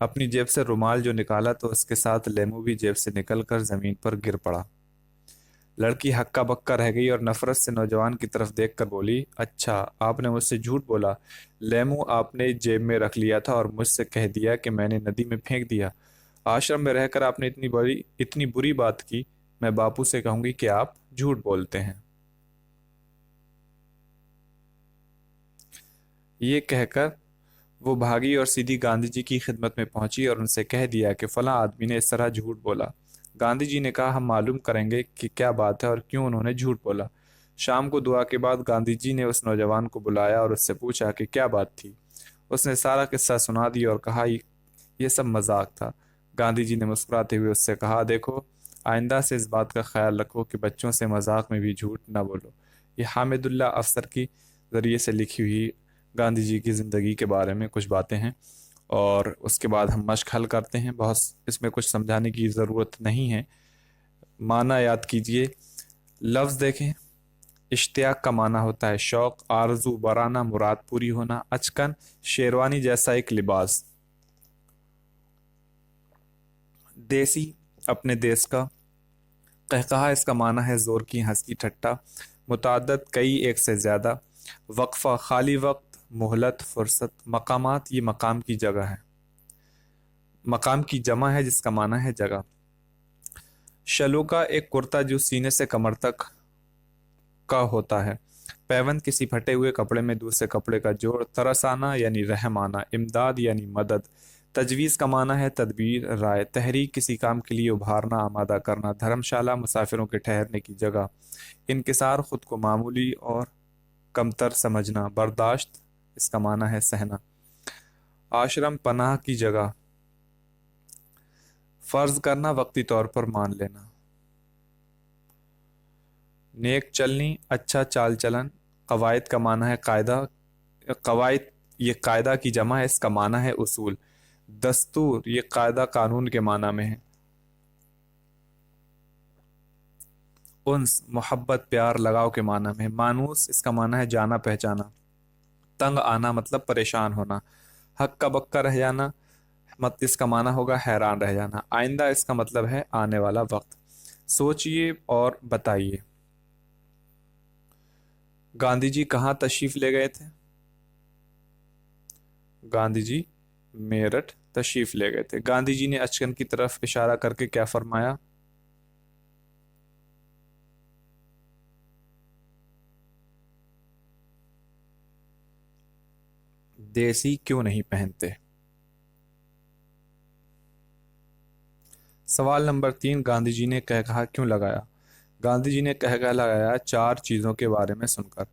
اپنی جیب سے رومال جو نکالا تو اس کے ساتھ لیمو بھی جیب سے نکل کر زمین پر گر پڑا۔ لڑکی ہکا بکا رہ گئی اور نفرت سے نوجوان کی طرف دیکھ کر بولی، اچھا آپ نے مجھ سے جھوٹ بولا، لیمو آپ نے جیب میں رکھ لیا تھا اور مجھ سے کہہ دیا کہ میں نے ندی میں پھینک دیا۔ آشرم میں رہ کر آپ نے اتنی بری بات کی، میں باپو سے کہوں گی کہ آپ جھوٹ بولتے ہیں۔ یہ کہہ کر وہ بھاگی اور سیدھی گاندھی جی کی خدمت میں پہنچی اور ان سے کہہ دیا کہ فلاں آدمی نے اس طرح جھوٹ بولا۔ گاندھی جی نے کہا، ہم معلوم کریں گے کہ کیا بات ہے اور کیوں انہوں نے جھوٹ بولا۔ شام کو دعا کے بعد گاندھی جی نے اس نوجوان کو بلایا اور اس سے پوچھا کہ کیا بات تھی۔ اس نے سارا قصہ سنا دیا اور کہا یہ سب مذاق تھا۔ گاندھی جی نے مسکراتے ہوئے اس سے کہا، دیکھو آئندہ سے اس بات کا خیال رکھو کہ بچوں سے مذاق میں بھی جھوٹ نہ بولو۔ یہ حامد اللہ افسر کی ذریعے سے لکھی ہوئی گاندھی جی کی زندگی کے بارے میں کچھ باتیں ہیں، اور اس کے بعد ہم مشق حل کرتے ہیں۔ بہت اس میں کچھ سمجھانے کی ضرورت نہیں ہے، معنی یاد کیجئے۔ لفظ دیکھیں، اشتیاق کا معنی ہوتا ہے شوق، آرزو، برانہ، مراد پوری ہونا۔ اچکن، شیروانی جیسا ایک لباس۔ دیسی، اپنے دیس کا۔ قہقہا، اس کا معنی ہے زور کی ہنسی ٹھٹا۔ متعدد، کئی، ایک سے زیادہ۔ وقفہ، خالی وقت، مہلت، فرصت۔ مقامات، یہ مقام کی جگہ ہے، مقام کی جمع ہے جس کا معنی ہے جگہ۔ شلوکا، ایک کرتا جو سینے سے کمر تک کا ہوتا ہے۔ پیوند، کسی پھٹے ہوئے کپڑے میں دوسرے کپڑے کا جوڑ۔ ترس آنا یعنی رحم آنا۔ امداد یعنی مدد۔ تجویز کا معنی ہے تدبیر، رائے۔ تحریک، کسی کام کے لیے ابھارنا، آمادہ کرنا۔ دھرم شالہ، مسافروں کے ٹھہرنے کی جگہ۔ انکسار، خود کو معمولی اور کمتر سمجھنا۔ برداشت، اس کا معنی ہے سہنا۔ آشرم، پناہ کی جگہ۔ فرض کرنا، وقتی طور پر مان لینا۔ نیک چلنی، اچھا چال چلن۔ قواعد کا معنی ہے قاعدہ، قواعد یہ قاعدہ کی جمع ہے، اس کا معنی ہے اصول۔ دستور، یہ قاعدہ قانون کے معنی میں ہے۔ انس، محبت، پیار، لگاؤ کے معنی میں ہے۔ مانوس، اس کا معنی ہے جانا پہچانا۔ تنگ آنا مطلب پریشان ہونا۔ ہکا بکا رہ جانا، اس کا معنی ہوگا حیران رہ جانا۔ آئندہ، اس کا مطلب ہے آنے والا وقت۔ سوچئے اور بتائیے۔ گاندھی جی کہاں تشریف لے گئے تھے؟ گاندھی جی میرٹھ تشریف لے گئے تھے۔ گاندھی جی نے اچکن کی طرف اشارہ کر کے کیا فرمایا؟ دیسی کیوں نہیں پہنتے؟ سوال نمبر 3، گاندھی جی نے کہا کیوں لگایا؟ گاندھی جی نے کہا لگایا 4 چیزوں کے بارے میں سن کر۔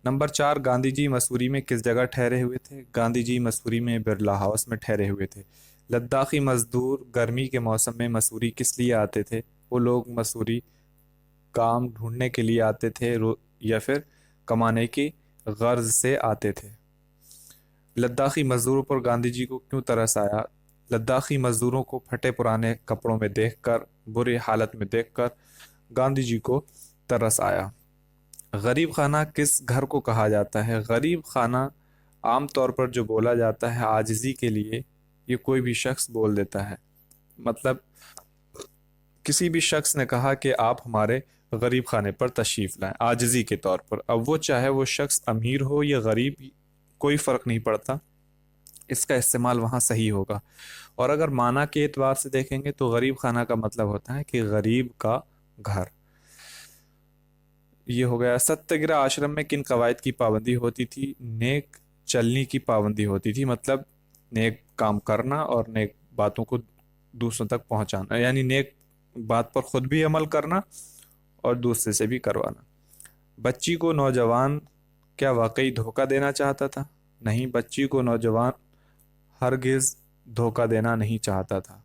نمبر 4، گاندھی جی مسوری میں کس جگہ ٹھہرے ہوئے تھے؟ گاندھی جی مسوری میں برلا ہاؤس میں ٹھہرے ہوئے تھے۔ لداخی مزدور گرمی کے موسم میں مسوری کس لیے آتے تھے؟ وہ لوگ مسوری کام ڈھونڈنے کے لیے آتے تھے یا پھر کمانے کی غرض سے آتے تھے؟ لداخی مزدوروں پر گاندھی جی کو کیوں ترس آیا؟ لداخی مزدوروں کو پھٹے پرانے کپڑوں میں دیکھ کر، بری حالت میں دیکھ کر گاندھی جی کو ترس آیا۔ غریب خانہ کس گھر کو کہا جاتا ہے؟ غریب خانہ عام طور پر جو بولا جاتا ہے عاجزی کے لیے، یہ کوئی بھی شخص بول دیتا ہے۔ مطلب کسی بھی شخص نے کہا کہ آپ ہمارے غریب خانے پر تشریف لائیں عاجزی کے طور پر، اب وہ چاہے وہ شخص امیر ہو یا غریب، کوئی فرق نہیں پڑتا، اس کا استعمال وہاں صحیح ہوگا۔ اور اگر معنی کے اعتبار سے دیکھیں گے تو غریب خانہ کا مطلب ہوتا ہے کہ غریب کا گھر۔ یہ ہو گیا۔ ستیہ آشرم میں کن قواعد کی پابندی ہوتی تھی؟ نیک چلنی کی پابندی ہوتی تھی، مطلب نیک کام کرنا اور نیک باتوں کو دوسروں تک پہنچانا، یعنی نیک بات پر خود بھی عمل کرنا اور دوسرے سے بھی کروانا۔ بچی کو نوجوان کیا واقعی دھوکہ دینا چاہتا تھا؟ نہیں، بچی کو نوجوان ہرگز دھوکہ دینا نہیں چاہتا تھا،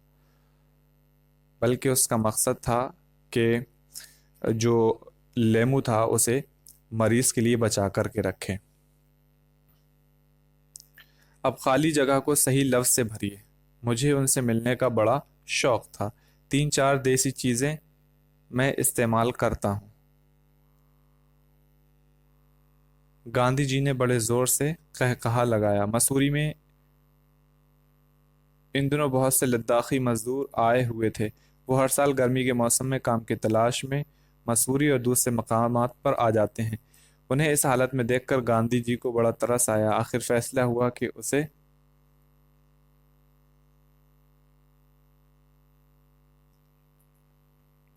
بلکہ اس کا مقصد تھا کہ جو لیمو تھا اسے مریض کے لیے بچا کر کے رکھے۔ اب خالی جگہ کو صحیح لفظ سے بھریے۔ مجھے ان سے ملنے کا بڑا شوق تھا۔ 3-4 دیسی چیزیں میں استعمال کرتا ہوں۔ گاندھی جی نے بڑے زور سے کہا لگایا۔ مسوری میں ان دنوں بہت سے لداخی مزدور آئے ہوئے تھے۔ وہ ہر سال گرمی کے موسم میں کام کی تلاش میں مسوری اور دوسرے مقامات پر آ جاتے ہیں۔ انہیں اس حالت میں دیکھ کر گاندھی جی کو بڑا ترس آیا۔ آخر فیصلہ ہوا کہ اسے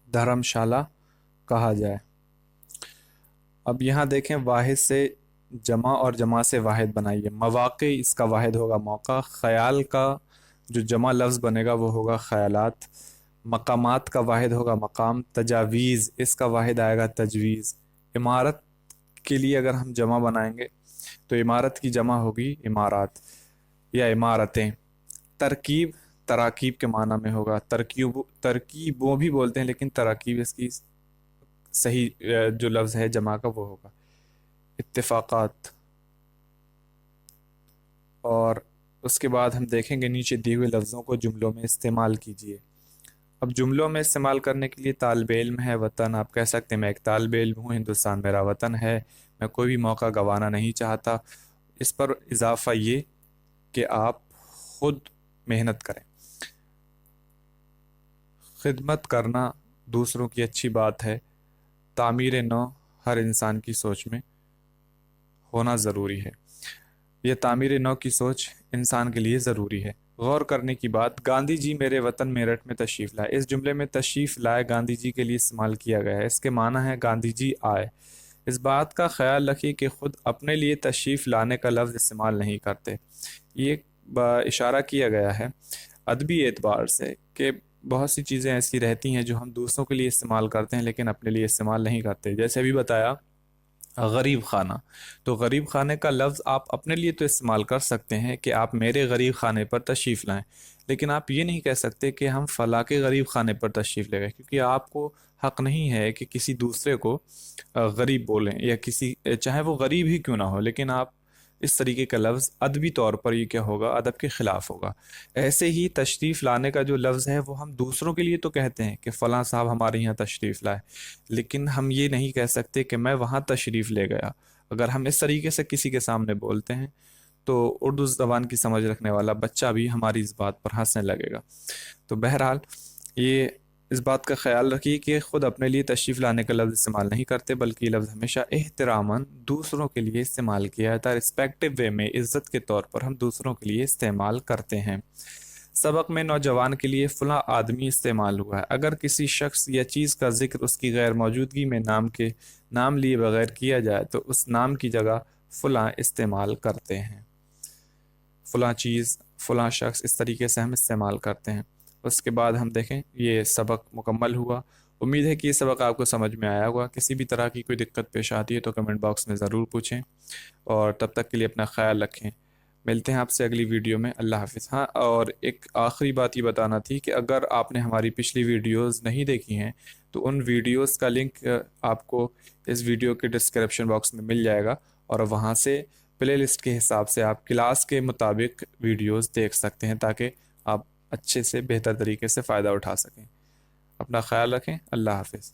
دھرم شالہ کہا جائے۔ اب یہاں دیکھیں، واحد سے جمع اور جمع سے واحد بنائیے۔ مواقع، اس کا واحد ہوگا موقع۔ خیال کا جو جمع لفظ بنے گا وہ ہوگا خیالات۔ مقامات کا واحد ہوگا مقام۔ تجاویز، اس کا واحد آئے گا تجویز۔ عمارت کے لیے اگر ہم جمع بنائیں گے تو عمارت کی جمع ہوگی عمارات یا عمارتیں۔ ترکیب، تراکیب کے معنی میں ہوگا۔ ترکیبوں بھی بولتے ہیں لیکن تراکیب اس کی صحیح جو لفظ ہے جمع کا وہ ہوگا۔ اتفاقات، اور اس کے بعد ہم دیکھیں گے نیچے دیے ہوئے لفظوں کو جملوں میں استعمال کیجیے۔ اب جملوں میں استعمال کرنے کے لیے طالب علم ہے وطن، آپ کہہ سکتے ہیں میں ایک طالب علم ہوں، ہندوستان میرا وطن ہے، میں کوئی بھی موقع گنوانا نہیں چاہتا۔ اس پر اضافہ یہ کہ آپ خود محنت کریں۔ خدمت کرنا دوسروں کی اچھی بات ہے۔ تعمیر نو ہر انسان کی سوچ میں ہونا ضروری ہے۔ یہ تعمیر نو کی سوچ انسان کے لیے ضروری ہے۔ غور کرنے کی بات، گاندھی جی میرے وطن میرٹھ میں تشریف لائے۔ اس جملے میں تشریف لائے گاندھی جی کے لیے استعمال کیا گیا ہے۔ اس کے معنی ہے گاندھی جی آئے۔ اس بات کا خیال رکھیے کہ خود اپنے لیے تشریف لانے کا لفظ استعمال نہیں کرتے۔ یہ اشارہ کیا گیا ہے ادبی اعتبار سے کہ بہت سی چیزیں ایسی رہتی ہیں جو ہم دوسروں کے لیے استعمال کرتے ہیں لیکن اپنے لیے استعمال نہیں کرتے۔ جیسے ابھی بتایا غریب خانہ، تو غریب خانے کا لفظ آپ اپنے لیے تو استعمال کر سکتے ہیں کہ آپ میرے غریب خانے پر تشریف لائیں، لیکن آپ یہ نہیں کہہ سکتے کہ ہم فلاں کے غریب خانے پر تشریف لے گئے، کیونکہ آپ کو حق نہیں ہے کہ کسی دوسرے کو غریب بولیں، یا کسی چاہے وہ غریب ہی کیوں نہ ہو، لیکن آپ اس طریقے کا لفظ ادبی طور پر یہ کیا ہوگا، ادب کے خلاف ہوگا۔ ایسے ہی تشریف لانے کا جو لفظ ہے وہ ہم دوسروں کے لیے تو کہتے ہیں کہ فلاں صاحب ہمارے یہاں تشریف لائے، لیکن ہم یہ نہیں کہہ سکتے کہ میں وہاں تشریف لے گیا۔ اگر ہم اس طریقے سے کسی کے سامنے بولتے ہیں تو اردو زبان کی سمجھ رکھنے والا بچہ بھی ہماری اس بات پر ہنسنے لگے گا۔ تو بہرحال یہ اس بات کا خیال رکھیے کہ خود اپنے لیے تشریف لانے کا لفظ استعمال نہیں کرتے، بلکہ یہ لفظ ہمیشہ احتراماً دوسروں کے لیے استعمال کیا جاتا ہے۔ ریسپیکٹو وے میں، عزت کے طور پر ہم دوسروں کے لیے استعمال کرتے ہیں۔ سبق میں نوجوان کے لیے فلاں آدمی استعمال ہوا ہے۔ اگر کسی شخص یا چیز کا ذکر اس کی غیر موجودگی میں نام لیے بغیر کیا جائے تو اس نام کی جگہ فلاں استعمال کرتے ہیں۔ فلاں چیز، فلاں شخص، اس طریقے سے ہم استعمال کرتے ہیں۔ اس کے بعد ہم دیکھیں یہ سبق مکمل ہوا۔ امید ہے کہ یہ سبق آپ کو سمجھ میں آیا ہوگا۔ کسی بھی طرح کی کوئی دقت پیش آتی ہے تو کمنٹ باکس میں ضرور پوچھیں، اور تب تک کے لیے اپنا خیال رکھیں۔ ملتے ہیں آپ سے اگلی ویڈیو میں۔ اللہ حافظ۔ ہاں، اور ایک آخری بات یہ بتانا تھی کہ اگر آپ نے ہماری پچھلی ویڈیوز نہیں دیکھی ہیں تو ان ویڈیوز کا لنک آپ کو اس ویڈیو کے ڈسکرپشن باکس میں مل جائے گا، اور وہاں سے پلے لسٹ کے حساب سے آپ کلاس کے مطابق ویڈیوز دیکھ سکتے ہیں تاکہ آپ اچھے سے بہتر طریقے سے فائدہ اٹھا سکیں۔ اپنا خیال رکھیں۔ اللہ حافظ۔